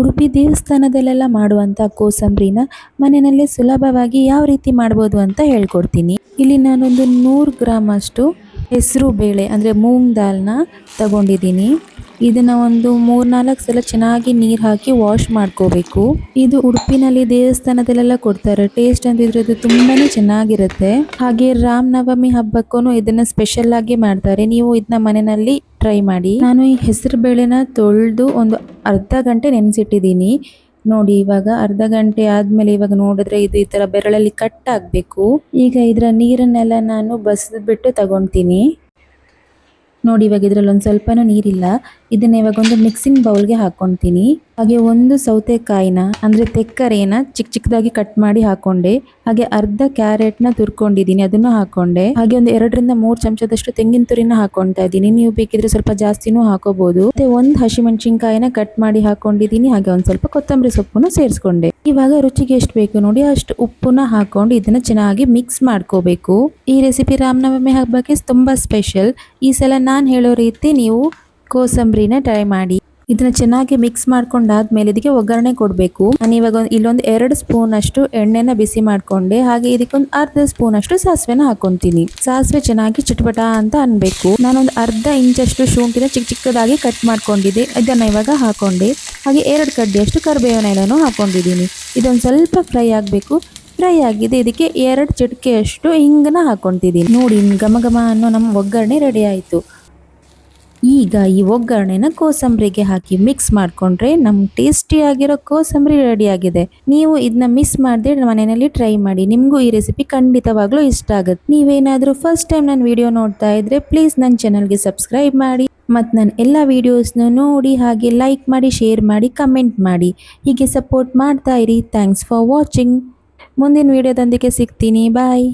ಉಡುಪಿ ದೇವಸ್ಥಾನದಲ್ಲೆಲ್ಲ ಮಾಡುವಂಥ ಕೋಸಂಬರಿನ ಮನೆಯಲ್ಲೇ ಸುಲಭವಾಗಿ ಯಾವ ರೀತಿ ಮಾಡ್ಬೋದು ಅಂತ ಹೇಳ್ಕೊಡ್ತೀನಿ. ಇಲ್ಲಿ ನಾನೊಂದು 100 ಗ್ರಾಮ್ ಅಷ್ಟು ಹೆಸರು ಬೇಳೆ ಅಂದರೆ ಮೂಂಗ್ ದಾಲ್ನ ತಗೊಂಡಿದ್ದೀನಿ. ಇದನ್ನು ಒಂದು 3-4 ಸಲ ಚೆನ್ನಾಗಿ ನೀರು ಹಾಕಿ ವಾಶ್ ಮಾಡ್ಕೋಬೇಕು. ಇದು ಉಡುಪಿನಲ್ಲಿ ದೇವಸ್ಥಾನದಲ್ಲೆಲ್ಲ ಕೊಡ್ತಾರೆ. ಟೇಸ್ಟ್ ಅಂತ ಇದ್ರದ್ದು ತುಂಬಾ ಚೆನ್ನಾಗಿರುತ್ತೆ. ಹಾಗೆ ರಾಮನವಮಿ ಹಬ್ಬಕ್ಕೂ ಇದನ್ನು ಸ್ಪೆಷಲ್ ಆಗಿ ಮಾಡ್ತಾರೆ. ನೀವು ಇದನ್ನ ಮನೆಯಲ್ಲಿ ಟ್ರೈ ಮಾಡಿ. ನಾನು ಈ ಹೆಸರು ಬೇಳೆನ ತೊಳೆದು ಒಂದು ಅರ್ಧ ಗಂಟೆ ನೆನೆಸಿಟ್ಟಿದ್ದೀನಿ. ನೋಡಿ, ಇವಾಗ ಅರ್ಧ ಗಂಟೆ ಆದಮೇಲೆ ಇವಾಗ ನೋಡಿದ್ರೆ ಇದು ಈ ಥರ ಬೆರಳಲ್ಲಿ ಕಟ್ ಆಗಬೇಕು. ಈಗ ಇದರ ನೀರನ್ನೆಲ್ಲ ನಾನು ಬಸಿದ್ಬಿಟ್ಟು ತಗೊತೀನಿ. ನೋಡಿ, ಇವಾಗ ಇದರಲ್ಲಿ ಒಂದು ಸ್ವಲ್ಪನೂ ನೀರಿಲ್ಲ. ಇದನ್ನ ಇವಾಗ ಒಂದು ಮಿಕ್ಸಿಂಗ್ ಬೌಲ್ಗೆ ಹಾಕ್ಕೊತೀನಿ. ಹಾಗೆ ಒಂದು ಸೌತೆಕಾಯಿನ ಅಂದರೆ ತೆಕ್ಕರೆನ ಚಿಕ್ಕ ಚಿಕ್ಕದಾಗಿ ಕಟ್ ಮಾಡಿ ಹಾಕೊಂಡೆ. ಹಾಗೆ ಅರ್ಧ ಕ್ಯಾರೆಟ್ನ ತುರ್ಕೊಂಡಿದ್ದೀನಿ, ಅದನ್ನು ಹಾಕೊಂಡೆ. ಹಾಗೆ ಒಂದು 2-3 ಚಮಚದಷ್ಟು ತೆಂಗಿನ ತುರಿನ ಹಾಕೊಳ್ತಾ ಇದ್ದೀನಿ. ನೀವು ಬೇಕಿದ್ರೆ ಸ್ವಲ್ಪ ಜಾಸ್ತಿನೂ ಹಾಕೋಬಹುದು. ಮತ್ತೆ ಒಂದು ಹಸಿಮೆಣಸಿನ್ಕಾಯಿನ ಕಟ್ ಮಾಡಿ ಹಾಕೊಂಡಿದ್ದೀನಿ. ಹಾಗೆ ಒಂದು ಸ್ವಲ್ಪ ಕೊತ್ತಂಬರಿ ಸೊಪ್ಪನ್ನು ಸೇರಿಸ್ಕೊಂಡೆ. ಇವಾಗ ರುಚಿಗೆ ಎಷ್ಟು ಬೇಕು ನೋಡಿ ಅಷ್ಟು ಉಪ್ಪನ್ನ ಹಾಕೊಂಡು ಇದನ್ನ ಚೆನ್ನಾಗಿ ಮಿಕ್ಸ್ ಮಾಡ್ಕೋಬೇಕು. ಈ ರೆಸಿಪಿ ರಾಮನವಮಿ ಹಬ್ಬಕ್ಕೆ ತುಂಬಾ ಸ್ಪೆಷಲ್. ಈ ಸಲ ನಾನು ಹೇಳೋ ರೀತಿ ನೀವು ಕೋಸಂಬರಿನ ಟ್ರೈ ಮಾಡಿ. ಇದನ್ನ ಚೆನ್ನಾಗಿ ಮಿಕ್ಸ್ ಮಾಡ್ಕೊಂಡಾದ್ಮೇಲೆ ಇದಕ್ಕೆ ಒಗ್ಗರಣೆ ಕೊಡಬೇಕು. ನಾನು ಇವಾಗ ಇಲ್ಲೊಂದು 2 ಸ್ಪೂನ್ ಅಷ್ಟು ಎಣ್ಣೆನ ಬಿಸಿ ಮಾಡ್ಕೊಂಡೆ. ಹಾಗೆ ಇದಕ್ಕೊಂದು ಅರ್ಧ ಸ್ಪೂನ್ ಅಷ್ಟು ಸಾಸಿವೆನ ಹಾಕೊಂತೀನಿ. ಸಾಸಿವೆ ಚೆನ್ನಾಗಿ ಚಿಟಪಟ ಅಂತ ಅನ್ಬೇಕು. ನಾನೊಂದು ಅರ್ಧ ಇಂಚಷ್ಟು ಶುಂಠಿನ ಚಿಕ್ಕ ಚಿಕ್ಕದಾಗಿ ಕಟ್ ಮಾಡ್ಕೊಂಡಿದ್ದೆ. ಇದನ್ನ ಇವಾಗ ಹಾಕೊಂಡೆ. ಹಾಗೆ 2 ಕಡ್ಡಿಯಷ್ಟು ಕರಿಬೇವಿನ ಎಲೆನೂ ಹಾಕೊಂಡಿದ್ದೀನಿ. ಇದೊಂದು ಸ್ವಲ್ಪ ಫ್ರೈ ಆಗಬೇಕು. ಫ್ರೈ ಆಗಿದೆ. ಇದಕ್ಕೆ 2 ಚಿಟಿಕೆಯಷ್ಟು ಹಿಂಗನ್ನ ಹಾಕೊತಿದ್ದೀನಿ. ನೋಡಿ, ಘಮ ಘಮ ಅನ್ನೋ ನಮ್ಮ ಒಗ್ಗರಣೆ ರೆಡಿ ಆಯಿತು. ಈಗ ಈ ಒಗ್ಗರಣೆನ ಕೋಸಂಬರಿಗೆ ಹಾಕಿ ಮಿಕ್ಸ್ ಮಾಡಿಕೊಂಡ್ರೆ ನಮ್ಮ ಟೇಸ್ಟಿಯಾಗಿರೋ ಕೋಸಂಬರಿ ರೆಡಿಯಾಗಿದೆ. ನೀವು ಇದನ್ನ ಮಿಸ್ ಮಾಡದೆ ಮನೆಯಲ್ಲಿ ಟ್ರೈ ಮಾಡಿ. ನಿಮಗೂ ಈ ರೆಸಿಪಿ ಖಂಡಿತವಾಗ್ಲೂ ಇಷ್ಟ ಆಗುತ್ತೆ. ನೀವೇನಾದರೂ ಫಸ್ಟ್ ಟೈಮ್ ನನ್ನ ವಿಡಿಯೋ ನೋಡ್ತಾ ಇದ್ರೆ ಪ್ಲೀಸ್ ನನ್ನ ಚಾನಲ್ಗೆ ಸಬ್ಸ್ಕ್ರೈಬ್ ಮಾಡಿ ಮತ್ತು ನನ್ನ ಎಲ್ಲ ವೀಡಿಯೋಸ್ನ ನೋಡಿ. ಹಾಗೆ ಲೈಕ್ ಮಾಡಿ, ಶೇರ್ ಮಾಡಿ, ಕಮೆಂಟ್ ಮಾಡಿ. ಹೀಗೆ ಸಪೋರ್ಟ್ ಮಾಡ್ತಾ ಇರಿ. Thanks for watching. ಮುಂದಿನ ವಿಡಿಯೋದೊಂದಿಗೆ ಸಿಗ್ತೀನಿ. ಬಾಯ್.